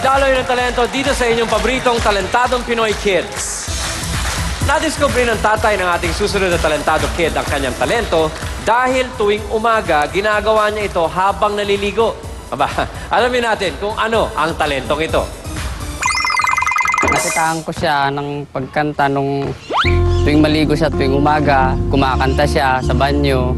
Daloy ng talento dito sa inyong paboritong talentadong Pinoy Kids. Nadiskubre ng tatay ng ating susunod na talentado kid ang kanyang talento dahil tuwing umaga, ginagawa niya ito habang naliligo. Aba, alamin natin kung ano ang talentong ito. Nakitaan ko siya ng pagkanta nung tuwing maligo siya, tuwing umaga, kumakanta siya sa banyo.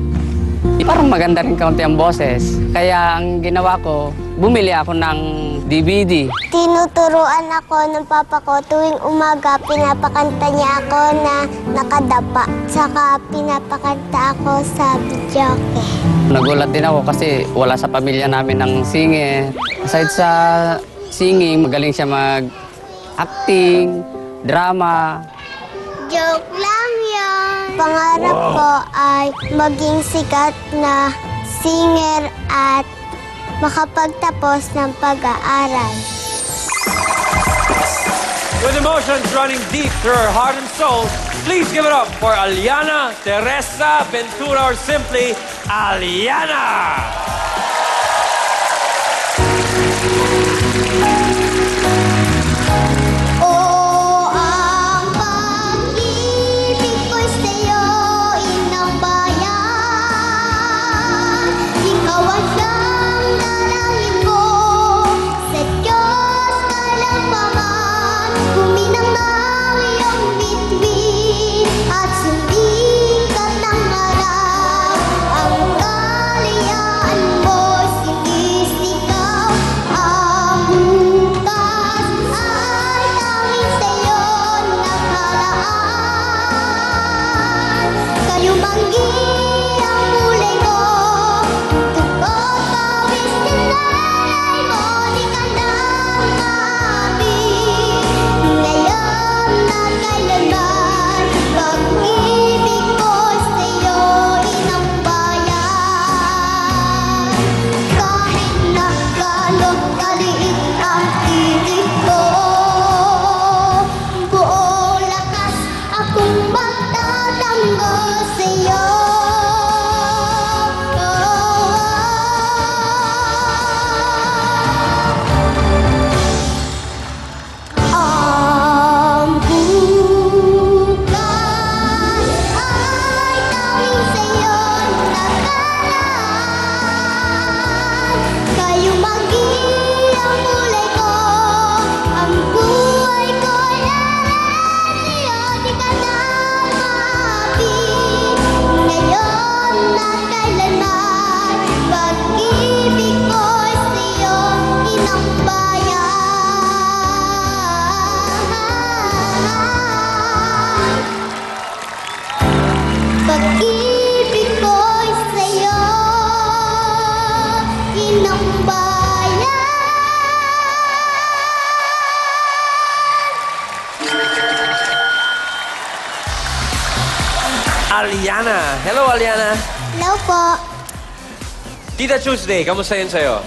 Parang maganda rin kaunti ang boses. Kaya ang ginawa ko, bumili ako ng DVD. Tinuturuan ako ng papa ko tuwing umaga, pinapakanta niya ako na nakadapa. Saka pinapakanta ako sa videoke. Nagulat din ako kasi wala sa pamilya namin ng singer. Aside sa singing, magaling siya mag-acting, drama. Joke lang yan. Pangarap ko ay maging sikat na singer at makapagtapos ng pag-aaral. With emotions running deep through her heart and soul, please give it up for Aliana Teresa Ventura, or simply Aliana! Pag-ibig ko'y sa'yo, inang bayan. Aliana. Hello, Aliana. Hello po. Tita Tuesday, kamusta yun sa'yo?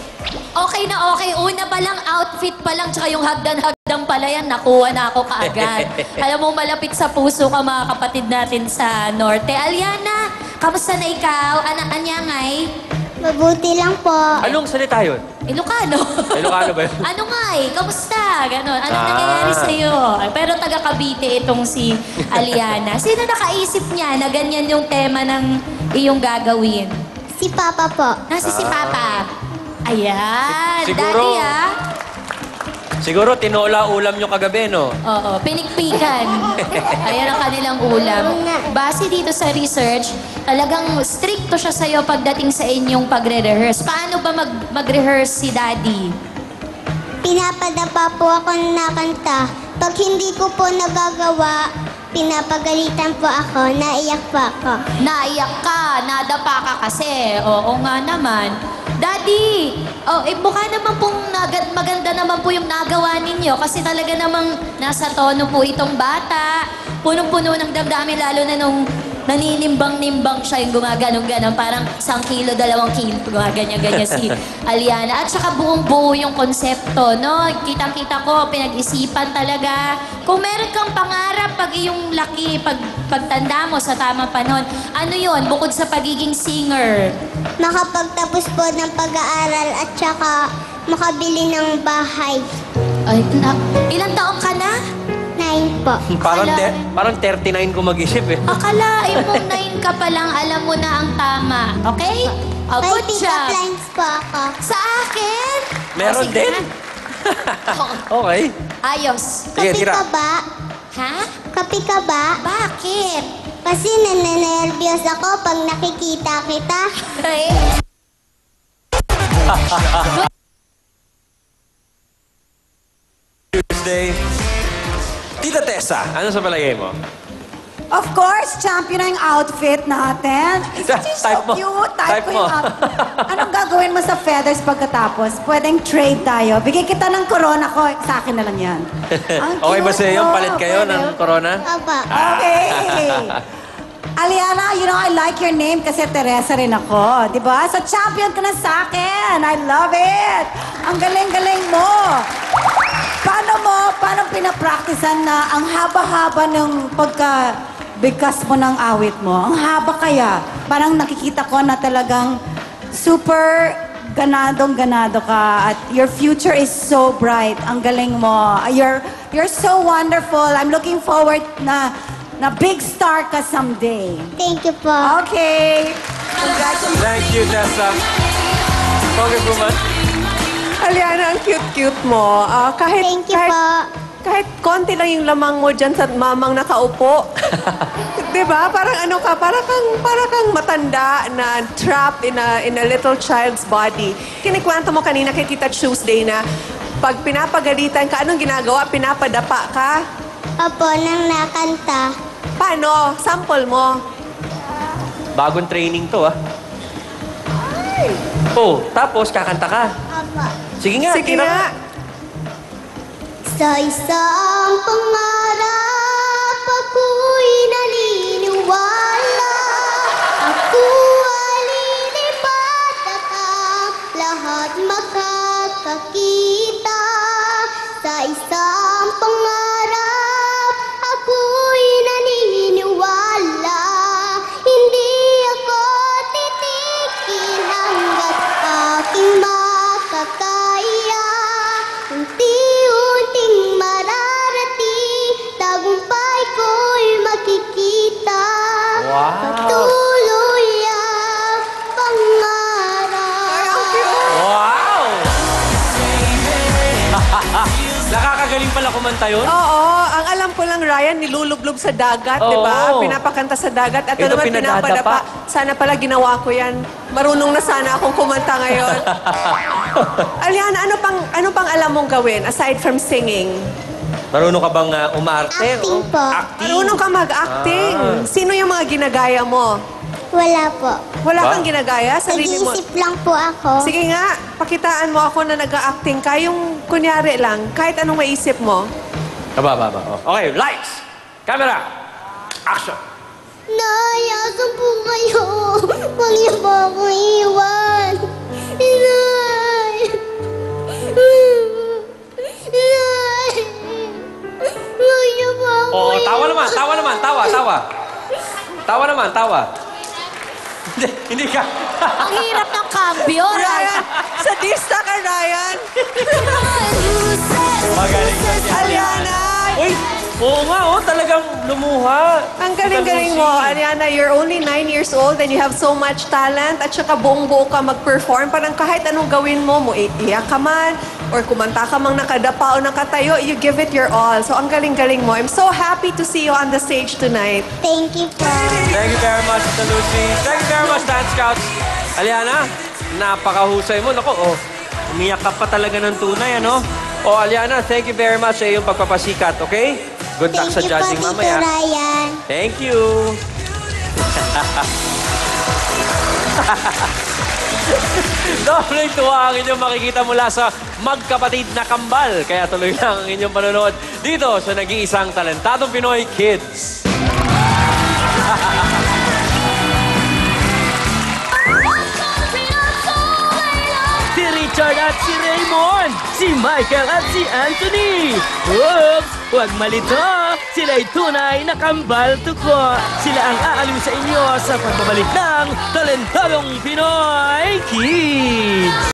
Okay na okay. Una pa lang, outfit pa lang, tsaka yung hagdan-hagdan pala yan, nakuha na ako kaagad. Alam mo, malapit sa puso ka mga kapatid natin sa Norte. Aliana, kamusta na ikaw? Anyangay? Mabuti lang po. Anong salita yun? Ilocano. Ilocano ba yun? Ano nga kamusta? Ganon. Anong nangyayari sa'yo? Pero taga Cavite itong si Aliana. Sino nakaisip niya na ganyan yung tema ng iyong gagawin? Si Papa po. Nasa si Papa. Ayan. Siguro- Daddy, Siguro tinola ulam nyo kagabi, no? Oo, pinikpikan. Ayan ang kanilang ulam. Base dito sa research, talagang stricto siya sa'yo pagdating sa inyong pagre-rehearse. Paano ba mag-rehearse si Daddy? Pinapadapa po ako na kanta. Pag hindi ko po nagagawa, pinapagalitan po ako, naiyak po ako. Naiyak ka, nadapa ka kasi. Oo nga naman. Daddy, mukha naman pong maganda naman po yung nagawa ninyo kasi talaga namang nasa tono po itong bata. Punong-puno ng damdamin, lalo na nung naninimbang-nimbang siya yung gumaganong-ganon. Parang 1 kilo, 2 kilo, gumaganyan-ganyan si Aliana. At saka buong-buo yung konsepto, no? Kitang-kita ko, pinag-isipan talaga. Kung meron kang pangarap pag iyong laki, pagtanda mo sa tamang panahon, ano yon bukod sa pagiging singer? Makapagtapos po ng pag-aaral at saka makabili ng bahay. Ay, ilang taong ka na? 9 po. Parang 39 ko mag-isip eh. Akalain mo 9 ka pa lang, alam mo na ang tama. Okay? Oh, May good pick-up job. lines po ako. Sa akin? Meron sige din. na. Okay. Ayos. Sige, Kapi tira. ka ba? Ha? Kapi ka ba? Bakit? Kasi nananervyos ako pag nakikita kita. Ay, Tuesday. Tita Tessa, ano sa palagay mo? Of course, champion na yung outfit natin. It's just Type so mo. cute. Type Type ko mo. yung outfit. Anong gagawin mo sa feathers pagkatapos? Pwedeng trade tayo. Bigay kita ng corona ko. Sa akin na lang yan. Ang Okay ba cute sa'yo? mo. Palit kayo ng Pwede. corona? Aba. Okay. Aliana, you know, I like your name kasi Teresa rin ako. Di ba? So, champion ka na sa akin. I love it. Ang galing-galing mo. Paano pinapraktisan na ang haba-haba ng pagka-bigkas mo ng awit mo? Ang haba kaya. Parang nakikita ko na talagang super ganadong-ganado ka at your future is so bright. Ang galing mo. You're so wonderful. I'm looking forward na big star ka someday. Thank you po. Okay. Congratulations. Thank you, Tessa. Congresswoman? Aliana, ang cute-cute mo. Kahit, Thank you kahit, po. kahit konti lang yung lamang mo dyan sa mamang nakaupo. Di ba? Parang ano ka, para kang matanda na trapped in a little child's body. Kinikwento mo kanina kay Tita Tuesday na pag pinapagalitan ka, anong ginagawa? Pinapadapa ka? Opo, nang nakanta. Paano? Sample mo. Bagong training to, ah. Oh, tapos kakanta ka. Opo. Sige nga, Sige tira nga. Sa isang pangarap ako'y naniniwala. Ako ay lilipat at ang lahat makakakita. Sa isang pangarap ako'y naniniwala. Hindi ako titigil hanggat aking makakaya. Unti-unting mararating, tagumpay ko'y makikita. Wow. Patuloy ang pangarap. Wow! Nakakagaling pala kumanta yun. Oo, ang alam ko lang, Ryan, nilulublob sa dagat, di ba? Oo. Pinapakanta sa dagat. At Ito naman pinadadapa. pinapadapa. Sana pala ginawa ko yan. Marunong na sana akong kumanta ngayon. Aliana, ano pang alam mong gawin aside from singing? Marunong ka bang umarte? Acting po. Acting? Marunong ka mag-acting. Sino yung mga ginagaya mo? Wala po. Wala Ba? kang ginagaya? Sarili mo? Nag-iisip lang po ako. Sige nga, pakitaan mo ako na nag-acting ka. Yung kunyari lang, kahit anong maisip mo. Baba. Okay, lights! Camera! Action! Nayasan po kayo. Huwag niyo po akong iwan. Inay! Inay! Huwag niyo po akong Oo, iwan. tawa naman. Tawa. Hindi ka. ang hirap ng cambio, Ryan, sadista ka, Ryan. Magaling ka niya. Aliana! Uy, oo nga, talagang lumuha. Ang galing-galing mo, Ariana. You're only 9 years old and you have so much talent at saka buong-buo ka mag-perform. Parang kahit anong gawin mo, iiyak ka man, or kumanta ka mang nakadapa o nakatayo, you give it your all. So ang galing-galing mo. I'm so happy to see you on the stage tonight. Thank you po. Thank you very much, Tita Lucy. Thank you very much, Dance Scouts. Aliana, napakahusay mo. Naku, umiyak ka pa talaga ng tunay, ano? Aliana, thank you very much sa iyong pagpapasikat, okay? Good luck Thank sa you po, judging Tito mamaya. Ryan. Thank you. Doble tuwa ang inyong makikita mula sa magkapatid na kambal. Kaya tuloy lang ang inyong panonood dito sa nag-iisang talentadong Pinoy Kids. Si Richard at si Raymond, si Michael at si Anthony. Oops! Huwag malito! Sila'y tunay na kambal tuko. Sila ang aaliw sa inyo sa pagbabalik ng Talentadong Pinoy Kids.